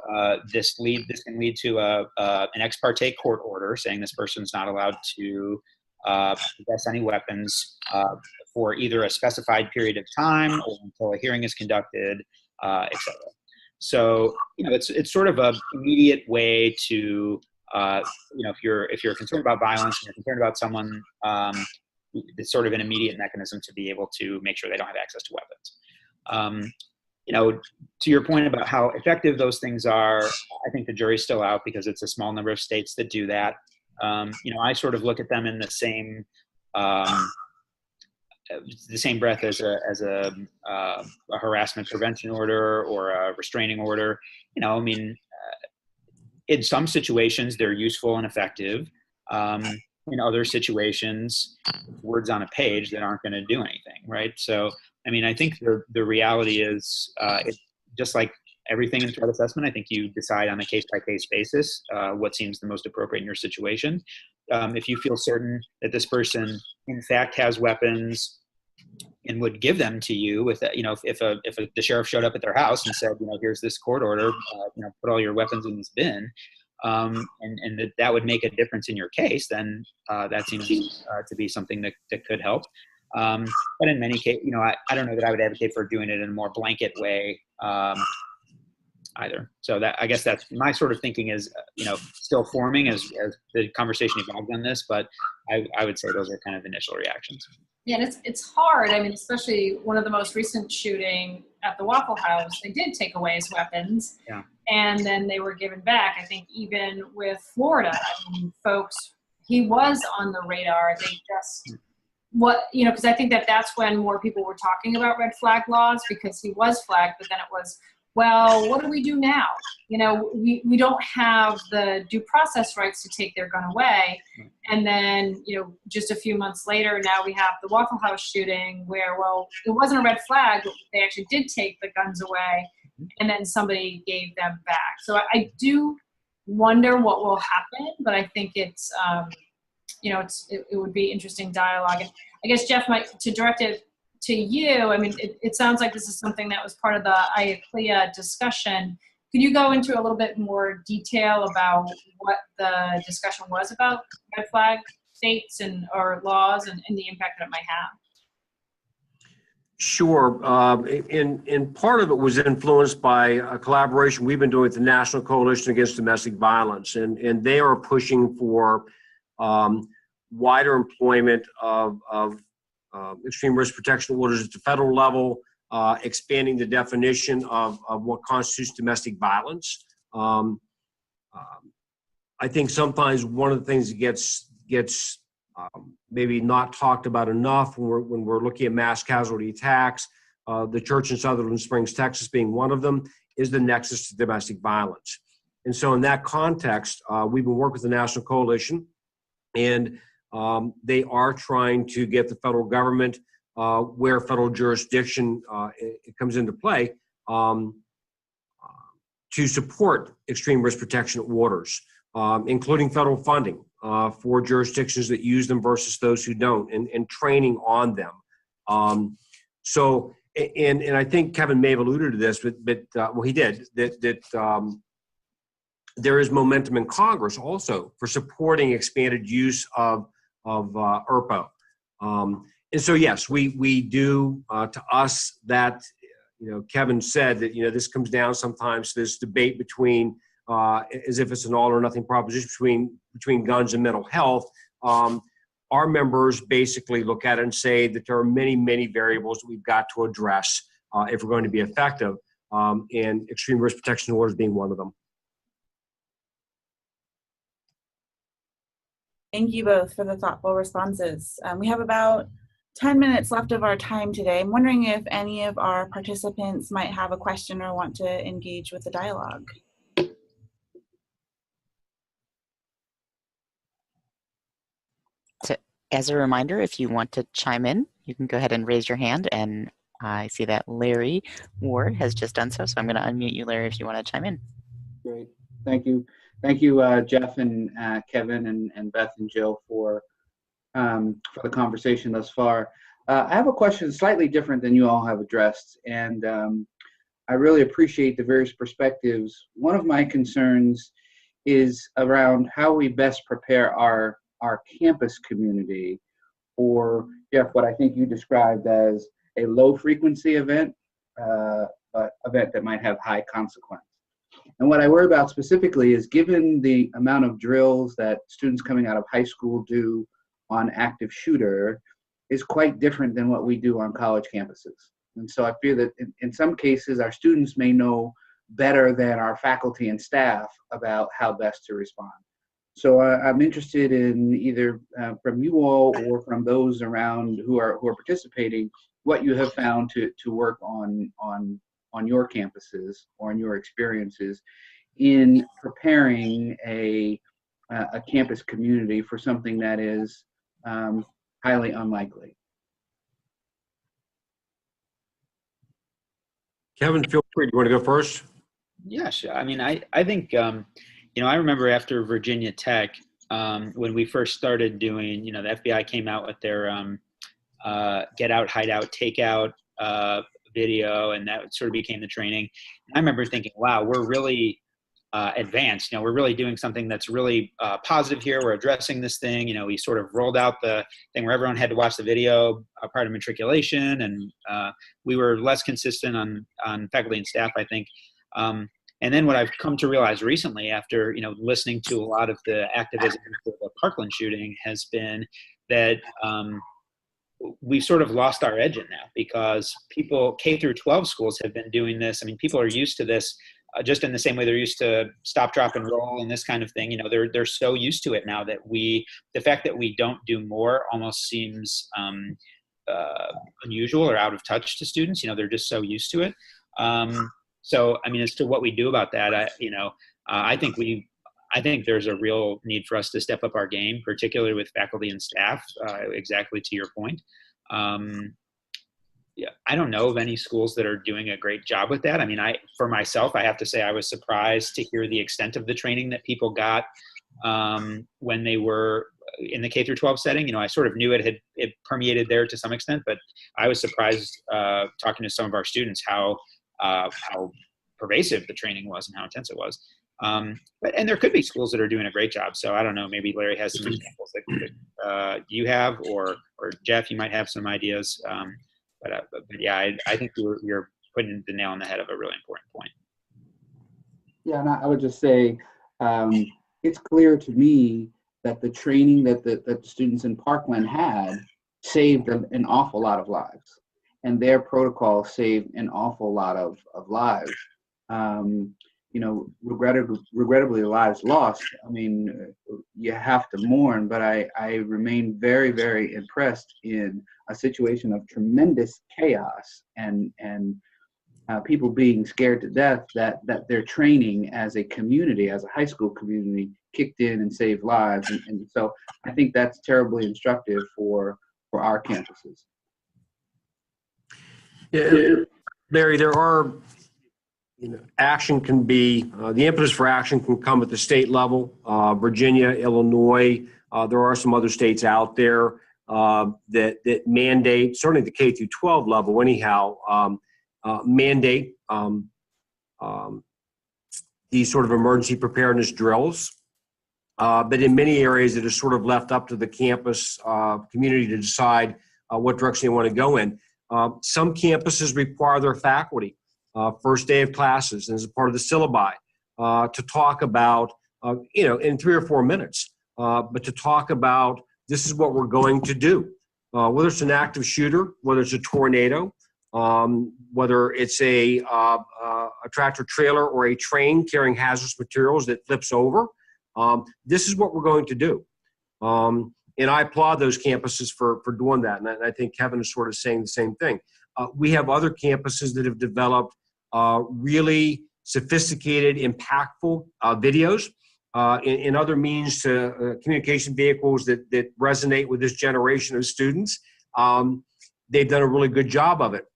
this can lead to an ex parte court order saying this person's not allowed to possess any weapons for either a specified period of time or until a hearing is conducted, etc. So, you know, it's sort of an immediate way to, you know, if you're concerned about violence and you're concerned about someone, it's sort of an immediate mechanism to be able to make sure they don't have access to weapons. You know, to your point about how effective those things are, I think the jury's still out because it's a small number of states that do that. You know, I sort of look at them in the same breath as a harassment prevention order or a restraining order. You know, I mean, in some situations they're useful and effective. In other situations, words on a page that aren't going to do anything, right? So, I mean, I think the reality is, it's just like everything in threat assessment. I think you decide on a case-by-case basis what seems the most appropriate in your situation. If you feel certain that this person, in fact, has weapons and would give them to you, with you know, if the sheriff showed up at their house and said, you know, here's this court order, you know, put all your weapons in this bin, and that would make a difference in your case, then that seems to be something that could help. But in many cases, you know, I don't know that I would advocate for doing it in a more blanket way either. So that, I guess that's my sort of thinking is, you know, still forming as the conversation evolved on this, but I would say those are kind of initial reactions. Yeah, and it's hard. I mean, especially one of the most recent shooting at the Waffle House, they did take away his weapons. Yeah. And then they were given back. I think even with Florida, I mean, folks, he was on the radar. They just, you know, because I think that's when more people were talking about red flag laws, because he was flagged, but then it was, well, what do we do now? You know, we don't have the due process rights to take their gun away. And then, you know, just a few months later, now we have the Waffle House shooting where, well, it wasn't a red flag, but they actually did take the guns away, and then somebody gave them back. So I do wonder what will happen, but I think it's, you know, it would be interesting dialogue. And I guess, Jeff, to direct it to you, I mean, it sounds like this is something that was part of the IACLEA discussion. Could you go into a little bit more detail about what the discussion was about red flag states or laws and the impact that it might have? Sure. And part of it was influenced by a collaboration we've been doing with the National Coalition Against Domestic Violence, and they are pushing for wider employment of extreme risk protection orders at the federal level, expanding the definition of what constitutes domestic violence. I think sometimes one of the things that gets maybe not talked about enough when we're looking at mass casualty attacks, the church in Sutherland Springs, Texas being one of them, is the nexus to domestic violence. And so in that context, we've been working with the National Coalition, and they are trying to get the federal government, where federal jurisdiction it comes into play, to support extreme risk protection orders, including federal funding for jurisdictions that use them versus those who don't, and training on them. And I think Kevin may have alluded to this, but well, he did, that there is momentum in Congress also for supporting expanded use of ERPO. And so, yes, we do, to us, that, Kevin said that, this comes down sometimes to this debate between, as if it's an all or nothing proposition between guns and mental health. Our members basically look at it and say that there are many, many variables that we've got to address if we're going to be effective, and extreme risk protection orders being one of them. Thank you both for the thoughtful responses. We have about 10 minutes left of our time today. I'm wondering if any of our participants might have a question or want to engage with the dialogue. So, as a reminder, if you want to chime in, you can go ahead and raise your hand, and I see that Larry Ward has just done so, so I'm going to unmute you, Larry, if you want to chime in. Great. Thank you. Thank you, Jeff and Kevin and Beth and Jill for the conversation thus far. I have a question slightly different than you all have addressed, and I really appreciate the various perspectives. One of my concerns is around how we best prepare our campus community for, Jeff, what I think you described as a low-frequency event, but event that might have high consequence. And what I worry about specifically is, given the amount of drills that students coming out of high school do on active shooter is quite different than what we do on college campuses. And so I fear that in some cases, our students may know better than our faculty and staff about how best to respond. So I'm interested in either from you all or from those around who are participating, what you have found to work on your campuses or in your experiences in preparing a campus community for something that is highly unlikely. Kevin, feel free. Do you want to go first? Yeah, sure. I mean, I think, I remember after Virginia Tech, when we first started doing, the FBI came out with their get out, hide out, take out video, and that sort of became the training. And I remember thinking, wow, we're really advanced. We're really doing something that's really positive here. We're addressing this thing. We sort of rolled out the thing where everyone had to watch the video prior to matriculation, and we were less consistent on faculty and staff, I think. And then what I've come to realize recently, after listening to a lot of the activism for the Parkland shooting, has been that we've sort of lost our edge in now, because people, K through 12 schools, have been doing this. I mean, people are used to this just in the same way they're used to stop, drop, and roll and this kind of thing. They're so used to it now that the fact that we don't do more almost seems unusual or out of touch to students. They're just so used to it. So, I mean, as to what we do about that, I think there's a real need for us to step up our game, particularly with faculty and staff, exactly to your point. Yeah, I don't know of any schools that are doing a great job with that. I mean, for myself, I have to say I was surprised to hear the extent of the training that people got when they were in the K through 12 setting. I sort of knew it permeated there to some extent, but I was surprised talking to some of our students how pervasive the training was and how intense it was. And there could be schools that are doing a great job. So I don't know, maybe Larry has some examples that you have, or Jeff, you might have some ideas. But yeah, I think you're putting the nail on the head of a really important point. Yeah, and I would just say it's clear to me that the training that the students in Parkland had saved an awful lot of lives, and their protocol saved an awful lot of lives. regrettably lives lost, I mean, you have to mourn, but I remain very, very impressed in a situation of tremendous chaos and people being scared to death that their training as a community, as a high school community, kicked in and saved lives. And so I think that's terribly instructive for our campuses. Yeah, Larry, there are, action can be, the impetus for action can come at the state level. Virginia, Illinois, there are some other states out there that mandate, certainly the K through 12 level anyhow, mandate these sort of emergency preparedness drills. But in many areas, it is sort of left up to the campus community to decide what direction they want to go in. Some campuses require their faculty, first day of classes, and as a part of the syllabi, to talk about, in 3 or 4 minutes, but to talk about this is what we're going to do. Whether it's an active shooter, whether it's a tornado, whether it's a tractor trailer or a train carrying hazardous materials that flips over, this is what we're going to do. And I applaud those campuses for doing that. And I think Kevin is sort of saying the same thing. We have other campuses that have developed really sophisticated, impactful videos and other means to communication vehicles that resonate with this generation of students. They've done a really good job of it.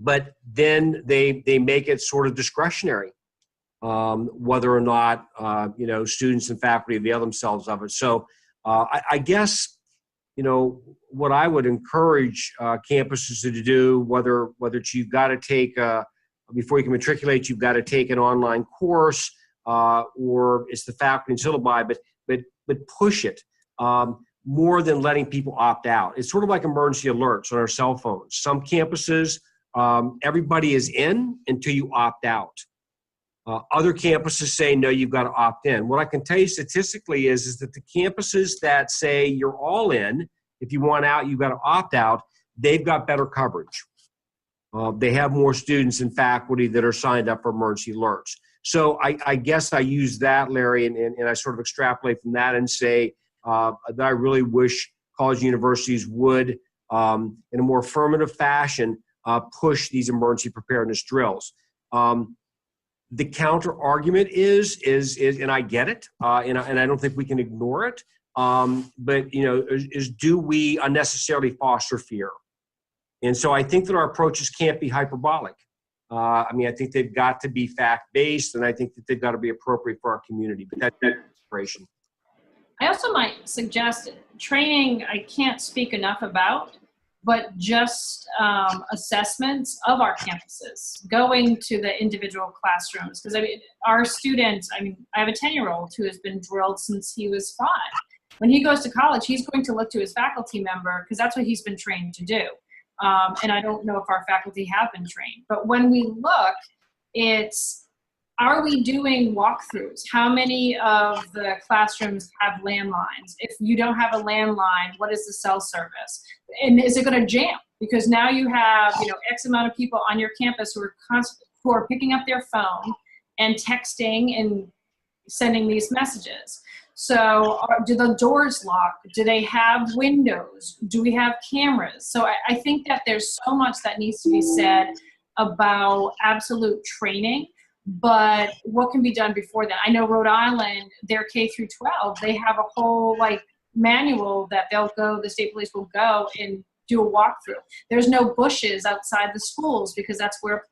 But then they make it sort of discretionary, whether or not, students and faculty avail themselves of it. So I guess, what I would encourage campuses to do, whether it's you've got to take, before you can matriculate, you've got to take an online course, or it's the faculty and syllabi, but push it more than letting people opt out. It's sort of like emergency alerts on our cell phones. Some campuses, everybody is in until you opt out. Other campuses say, no, you've got to opt in. What I can tell you statistically is that the campuses that say you're all in, if you want out, you've got to opt out, they've got better coverage. They have more students and faculty that are signed up for emergency alerts. So I guess I use that, Larry, and I sort of extrapolate from that and say that I really wish college universities would, in a more affirmative fashion, push these emergency preparedness drills. The counter argument is, and I get it, and I don't think we can ignore it. But do we unnecessarily foster fear? And so I think that our approaches can't be hyperbolic. I think they've got to be fact-based, and I think that they've got to be appropriate for our community. But that's inspiration. I also might suggest training. I can't speak enough about. But just assessments of our campuses, going to the individual classrooms. Because our students, I have a 10-year-old who has been drilled since he was 5. When he goes to college, he's going to look to his faculty member because that's what he's been trained to do. And I don't know if our faculty have been trained. But when we look, are we doing walkthroughs? How many of the classrooms have landlines? If you don't have a landline, what is the cell service? And is it going to jam? Because now you have, X amount of people on your campus who are picking up their phone and texting and sending these messages. So do the doors lock? Do they have windows? Do we have cameras? So I think that there's so much that needs to be said about absolute training. But what can be done before that? I know Rhode Island, their K through 12, they have a whole manual that the state police will go and do a walkthrough. There's no bushes outside the schools because that's where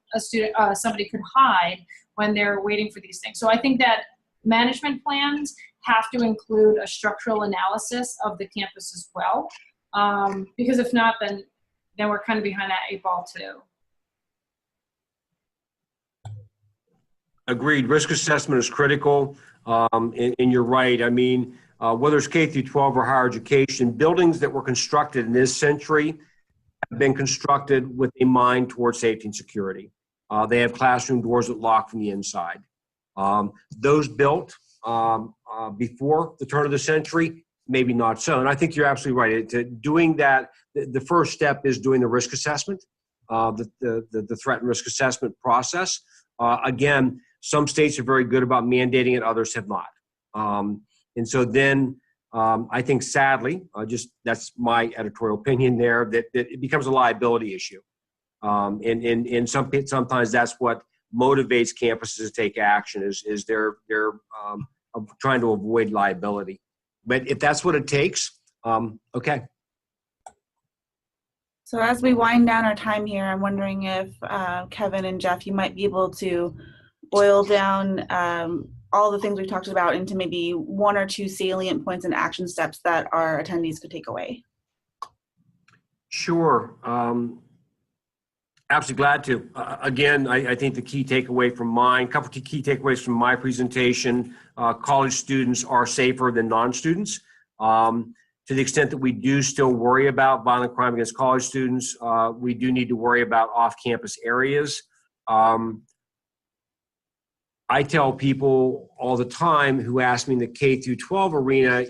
somebody could hide when they're waiting for these things. So I think that management plans have to include a structural analysis of the campus as well. Because if not, then we're kind of behind that 8 ball too. Agreed. Risk assessment is critical, and you're right. Whether it's K through 12 or higher education, buildings that were constructed in this century have been constructed with a mind towards safety and security. They have classroom doors that lock from the inside. Those built before the turn of the century, maybe not so. And I think you're absolutely right. Doing that, the first step is doing the risk assessment, the threat and risk assessment process. Again, Some states are very good about mandating it, others have not. And so then I think sadly, that's my editorial opinion there, that it becomes a liability issue. And sometimes that's what motivates campuses to take action is they're trying to avoid liability. But if that's what it takes, okay. So as we wind down our time here, I'm wondering if Kevin and Jeff, you might be able to boil down all the things we've talked about into maybe one or two salient points and action steps that our attendees could take away. Sure. Absolutely glad to. Again, I think the key takeaway from mine, a couple of key takeaways from my presentation, college students are safer than non-students. To the extent that we do still worry about violent crime against college students, we do need to worry about off-campus areas. I tell people all the time who ask me in the K through 12 arena,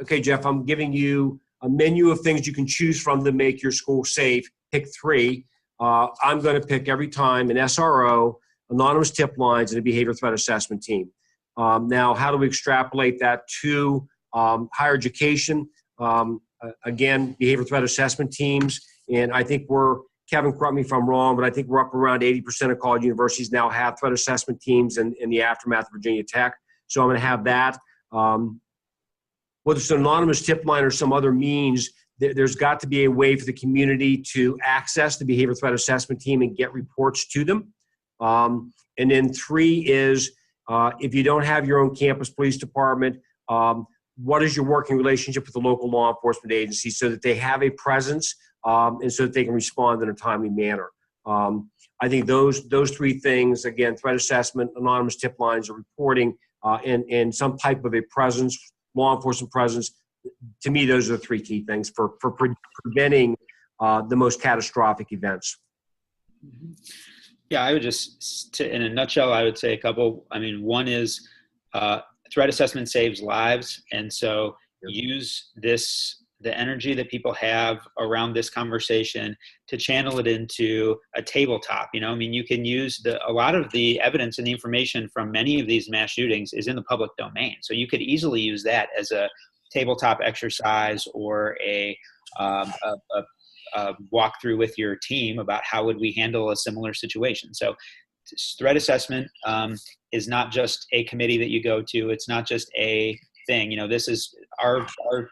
okay, Jeff, I'm giving you a menu of things you can choose from to make your school safe. Pick 3. I'm going to pick every time an SRO, anonymous tip lines, and a behavior threat assessment team. Now, how do we extrapolate that to higher education? Again, behavior threat assessment teams, and I think Kevin, correct me if I'm wrong, but I think we're up around 80% of college universities now have threat assessment teams in the aftermath of Virginia Tech. So I'm going to have that. Whether it's an anonymous tip line or some other means, there's got to be a way for the community to access the behavior threat assessment team and get reports to them. And then 3 is, if you don't have your own campus police department, what is your working relationship with the local law enforcement agency so that they have a presence and so that they can respond in a timely manner. I think those 3 things, again, threat assessment, anonymous tip lines, or reporting, and some type of a presence, law enforcement presence, to me, those are the 3 key things for preventing the most catastrophic events. Yeah, I would in a nutshell, I would say a couple. I mean, one is threat assessment saves lives. And so use the energy that people have around this conversation to channel it into a tabletop. I mean, you can use a lot of the evidence and the information from many of these mass shootings is in the public domain. So you could easily use that as a tabletop exercise or a walkthrough with your team about how would we handle a similar situation. So threat assessment is not just a committee that you go to. It's not just a thing. This is our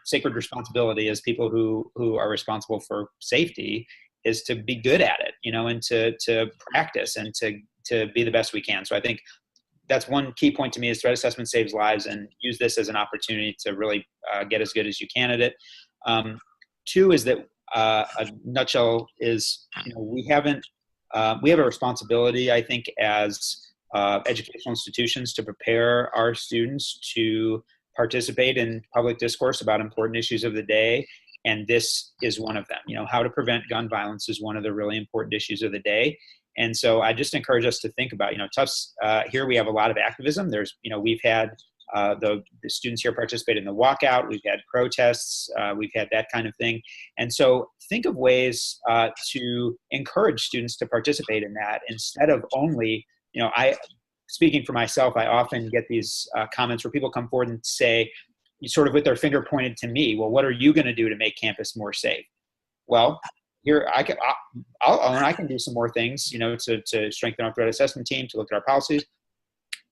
sacred responsibility as people who are responsible for safety is to be good at it, and to practice and to be the best we can. So I think that's one key point to me is threat assessment saves lives, and use this as an opportunity to really get as good as you can at it. 2 is that a nutshell is, we have a responsibility, I think, as educational institutions to prepare our students to participate in public discourse about important issues of the day. And this is one of them. How to prevent gun violence is one of the really important issues of the day. And so I just encourage us to think about, Tufts, here we have a lot of activism. We've had the students here participate in the walkout. We've had protests. We've had that kind of thing. And so think of ways to encourage students to participate in that instead of only, speaking for myself, I often get these comments where people come forward and say, sort of with their finger pointed to me, well, what are you going to do to make campus more safe? Well, here I can do some more things, to strengthen our threat assessment team, to look at our policies.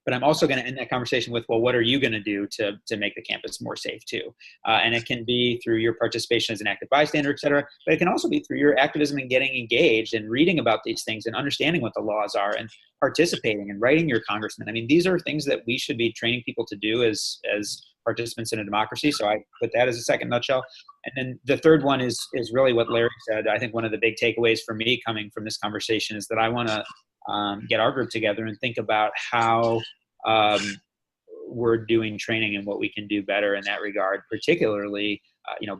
But I'm also going to end that conversation with, well, what are you going to do to make the campus more safe too? And it can be through your participation as an active bystander, et cetera. But it can also be through your activism and getting engaged and reading about these things and understanding what the laws are and participating and writing your congressman. I mean, these are things that we should be training people to do as participants in a democracy. So I put that as a second nutshell. And then the third one is really what Larry said. I think one of the big takeaways for me coming from this conversation is that I want to get our group together and think about how we're doing training and what we can do better in that regard. Particularly,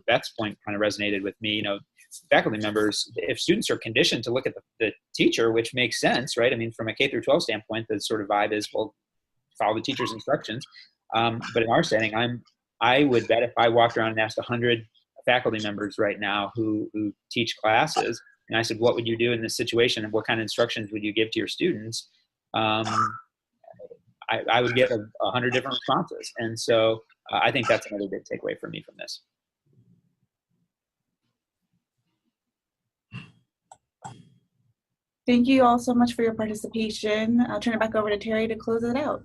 Beth's point kind of resonated with me. Faculty members, if students are conditioned to look at the teacher, which makes sense, right? I mean, from a K through 12 standpoint, the sort of vibe is, well, follow the teacher's instructions. But in our setting, I would bet if I walked around and asked 100 faculty members right now who teach classes, and I said, what would you do in this situation and what kind of instructions would you give to your students? I would get 100 different responses. And so I think that's another big takeaway for me from this. Thank you all so much for your participation. I'll turn it back over to Terry to close it out.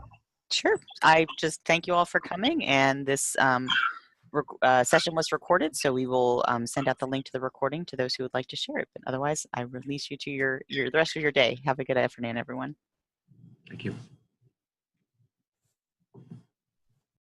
Sure. I just thank you all for coming, and this session was recorded, so we will send out the link to the recording to those who would like to share it. But otherwise, I release you to the rest of your day. Have a good afternoon, everyone. Thank you.